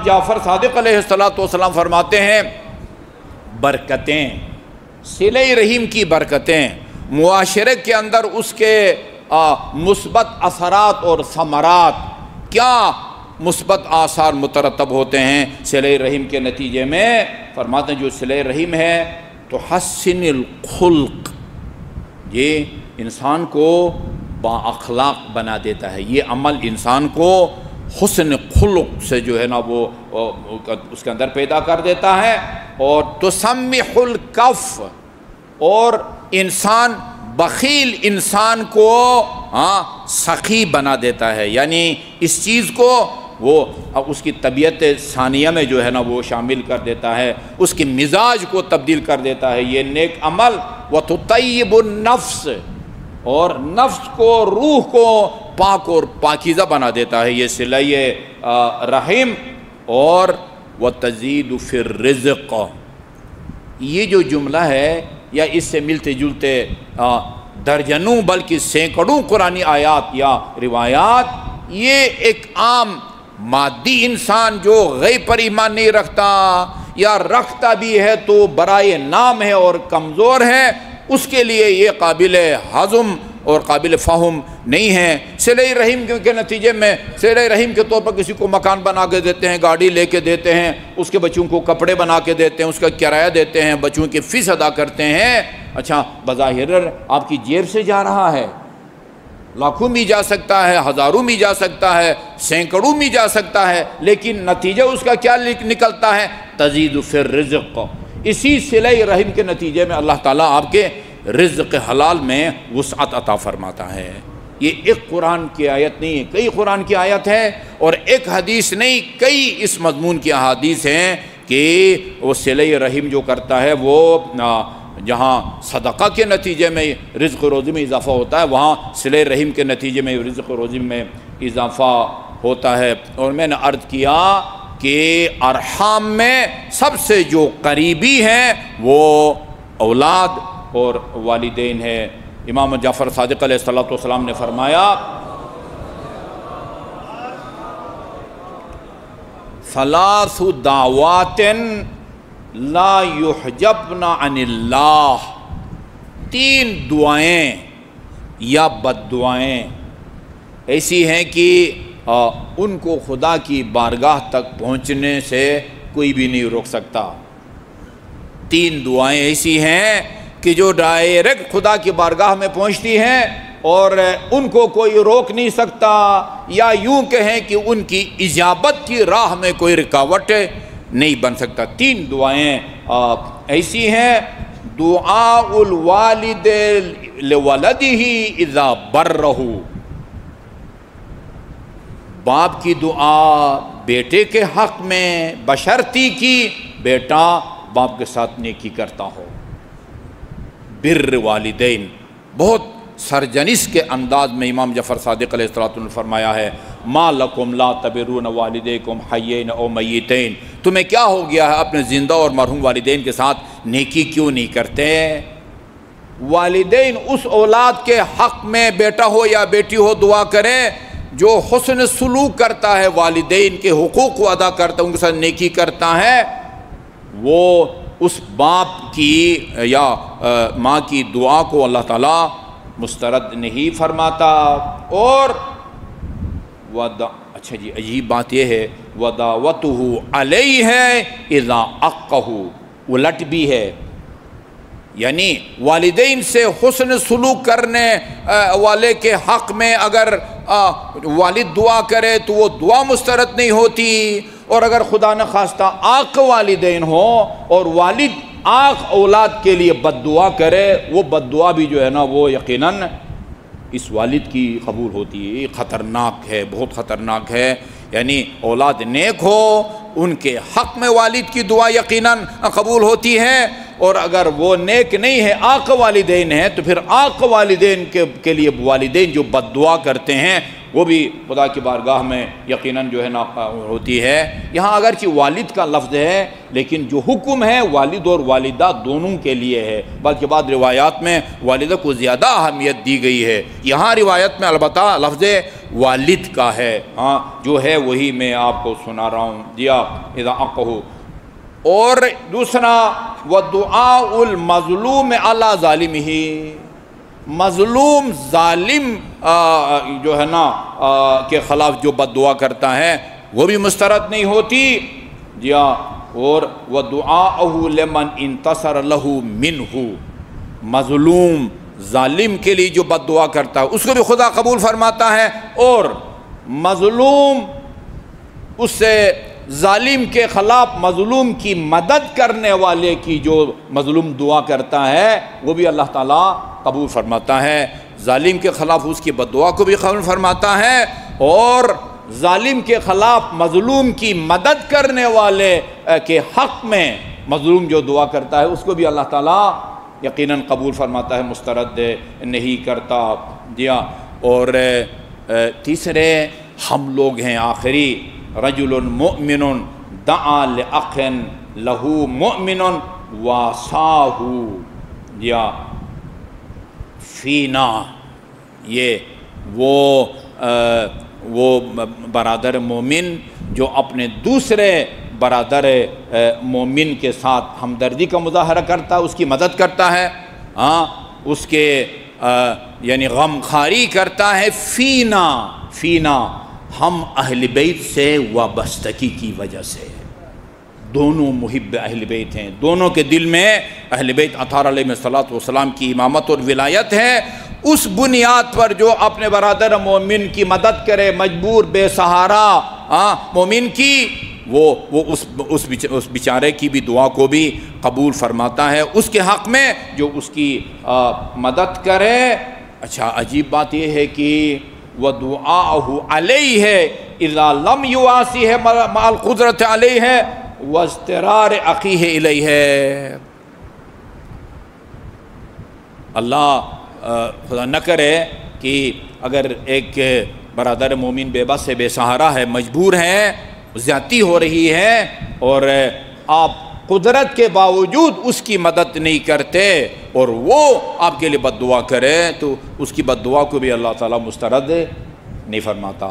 جعفر صادق علیہ السلام فرماتے ہیں برکتیں، صلہ رحم کی برکتیں، معاشرے کے اندر اس کے مثبت اثرات اور ثمرات، کیا مثبت آثار مترتب ہوتے ہیں صلہ رحم کے نتیجے میں؟ فرماتے ہیں جو صلہ رحم ہے تو حسن الخلق، یہ انسان کو با اخلاق بنا دیتا ہے، یہ عمل انسان کو حسن خلق سے جو ہے نا وہ اس کے اندر پیدا کر دیتا ہے، اور تسمح الکف، اور انسان بخیل انسان کو سخی بنا دیتا ہے، یعنی اس چیز کو وہ اس کی طبیعت ثانیہ میں جو ہے نا وہ شامل کر دیتا ہے، اس کے مزاج کو تبدیل کر دیتا ہے یہ نیک عمل۔ وَتُطَيِّبُ النَّفْسِ، اور نفس کو، روح کو پاک اور پاکیزہ بنا دیتا ہے یہ صلہ رحم۔ اور وَتَزِيدُ فِي الرِّزْقِ، یہ جو جملہ ہے یا اس سے ملتے جلتے درجنوں بلکہ سینکڑوں قرآنی آیات یا روایات، یہ ایک عام مادی انسان جو غیب پر ایمان نہیں رکھتا یا رکھتا بھی ہے تو برائے نام ہے اور کمزور ہے، اس کے لیے یہ قابل ہضم اور قابل فہم نہیں ہے۔ صلہ رحم کے نتیجے میں صلہ رحم کے طور پر کسی کو مکان بنا کے دیتے ہیں، گاڑی لے کے دیتے ہیں، اس کے بچوں کو کپڑے بنا کے دیتے ہیں، اس کا کرایہ دیتے ہیں، بچوں کی فیس ادا کرتے ہیں۔ اچھا، بظاہر آپ کی جیب سے جا رہا ہے، لاکھوں میں جا سکتا ہے، ہزاروں میں جا سکتا ہے، سینکڑوں میں جا سکتا ہے، لیکن نتیجہ اس کا کیا نکلتا ہے؟ تزید فی الرزق۔ اسی صلہ رحم کے نتیجے میں اللہ تعالیٰ آپ کے رزق حلال میں وسعت عطا فرماتا ہے۔ یہ ایک قرآن کی آیت نہیں ہے، کئی قرآن کی آیت ہے، اور ایک حدیث نہیں، کئی اس مضمون کی احادیث ہیں کہ وہ صلہ رحم جو کرتا ہے وہ جہاں صدقہ کے نتیجے میں رزق و روزی میں اضافہ ہوتا ہے، وہاں صلہ رحم کے نتیجے میں رزق و روزی میں اضافہ ہوتا ہے۔ اور میں نے عرض کیا کہ ارحام میں سب سے جو قریبی ہیں وہ اولاد اور والدین ہے۔ امام جعفر صادق علیہ السلام نے فرمایا ثلاث دعوات لا یحجبن عن اللہ، تین دعائیں یا بد دعائیں ایسی ہیں کہ ان کو خدا کی بارگاہ تک پہنچنے سے کوئی بھی نہیں روک سکتا۔ تین دعائیں ایسی ہیں کہ جو ڈائریکٹ خدا کی بارگاہ میں پہنچتی ہیں اور ان کو کوئی روک نہیں سکتا، یا یوں کہیں کہ ان کی اجابت کی راہ میں کوئی رکاوٹ نہیں بن سکتا۔ تین دعائیں ایسی ہیں، دعاء الوالد لولدہ اذا برہ، باپ کی دعا بیٹے کے حق میں بشرطی کی بیٹا باپ کے ساتھ نیکی کرتا ہو۔ بر والدین، بہت سرجنس کے انداز میں امام جعفر صادق علیہ السلام نے فرمایا ہے ما لکم لا تبرون والدیکم حیین او میتین، تمہیں کیا ہو گیا ہے اپنے زندہ اور مرحوم والدین کے ساتھ نیکی کیوں نہیں کرتے؟ والدین اس اولاد کے حق میں بیٹا ہو یا بیٹی ہو دعا کریں جو حسن سلوک کرتا ہے، والدین کے حقوق کو ادا کرتا ہے، ان کے ساتھ نیکی کرتا ہے، وہ اس باپ کی یا ماں کی دعا کو اللہ تعالیٰ مسترد نہیں فرماتا۔ اور اچھا جی، عجیب بات یہ ہے وَدَعْوَتُهُ عَلَيْهِ اِذَا أَقَّهُ، الٹ بھی ہے، یعنی والدین سے حسن سلوک کرنے والے کے حق میں اگر والد دعا کرے تو وہ دعا مسترد نہیں ہوتی، اور اگر خدا نخواستہ آق والدین ہو اور والد آق اولاد کے لیے بد دعا کرے، وہ بد دعا بھی جو ہے نا وہ یقیناً اس والد کی قبول ہوتی ہے۔ یہ خطرناک ہے، بہت خطرناک ہے، یعنی اولاد نیک ہو ان کے حق میں والد کی دعا یقیناً قبول ہوتی ہے، اور اگر وہ نیک نہیں ہے، آق والدین ہیں، تو پھر آق والدین کے لیے والدین جو بد دعا کرتے ہیں وہ بھی خدا کی بارگاہ میں یقیناً جو ہے نا ہوتی ہے۔ یہاں اگرچہ والد کا لفظ ہے لیکن جو حکم ہے والد اور والدہ دونوں کے لیے ہے، بلکہ بعض روایات میں والدہ کو زیادہ اہمیت دی گئی ہے، یہاں روایت میں البتہ لفظ والد کا ہے، ہاں جو ہے وہی میں آپ کو سنا رہا ہوں۔ دیا اذا اقہو، اور دوسرا وَدُعَاءُ الْمَظْلُومِ عَلَى ظَالِمِهِ، مظلوم ظالم جو ہے نا کے خلاف جو بد دعا کرتا ہے وہ بھی مسترد نہیں ہوتی۔ جی ہاں، اور وَدُعَاءُهُ لِمَنْ انتصر لَهُ مِنْهُ، مظلوم ظالم کے لیے جو بد دعا کرتا ہے اس کو بھی خدا قبول فرماتا ہے، اور مظلوم اس سے ظالم کے خلاف مظلوم کی مدد کرنے والے کی جو مظلوم دعا کرتا ہے وہ بھی اللہ تعالیٰ قبول فرماتا ہے۔ ظالم کے خلاف اس کی بد دعا کو بھی قبول فرماتا ہے، اور ظالم کے خلاف مظلوم کی مدد کرنے والے کے حق میں مظلوم جو دعا کرتا ہے اس کو بھی اللہ تعالیٰ یقیناً قبول فرماتا ہے، مسترد نہیں کرتا۔ جی ہاں، اور تیسرے ہم لوگ ہیں آخری، رجل مؤمن دعا لأخ لہو مؤمن واساہ، جی ہاں فینا، یہ وہ برادر مومن جو اپنے دوسرے برادر مومن کے ساتھ ہمدردی کا مظاہرہ کرتا ہے، اس کی مدد کرتا ہے، ہاں اس کے یعنی غم خواری کرتا ہے، فینا ہم اہل بیت سے وابستگی کی وجہ سے، دونوں محب اہل بیت ہیں، دونوں کے دل میں اہل بیت اطہار علیہ السلام کی امامت اور ولایت ہے، اس بنیاد پر جو اپنے برادر مومن کی مدد کرے، مجبور بے سہارا مومن کی، وہ اس بیچارے کی بھی دعا کو بھی قبول فرماتا ہے اس کے حق میں جو اس کی مدد کرے۔ اچھا، عجیب بات یہ ہے کہ وَدُعَاءُهُ عَلَيْهِ إِذَا لَمْ يُوَاسِهِ مَعَ الْقُدْرَةِ عَلَيْهِ وَاسْتِرَارِ أَخِيهِ إِلَيْهِ۔ اللہ خدا نہ کرے کہ اگر ایک برادر مومن بے بس ہے، بے سہارا ہے، مجبور ہے، زیادتی ہو رہی ہے، اور آپ قدرت کے باوجود اس کی مدد نہیں کرتے اور وہ آپ کے لیے بد دعا کرے، تو اس کی بد دعا کو بھی اللہ تعالیٰ مسترد نہیں فرماتا۔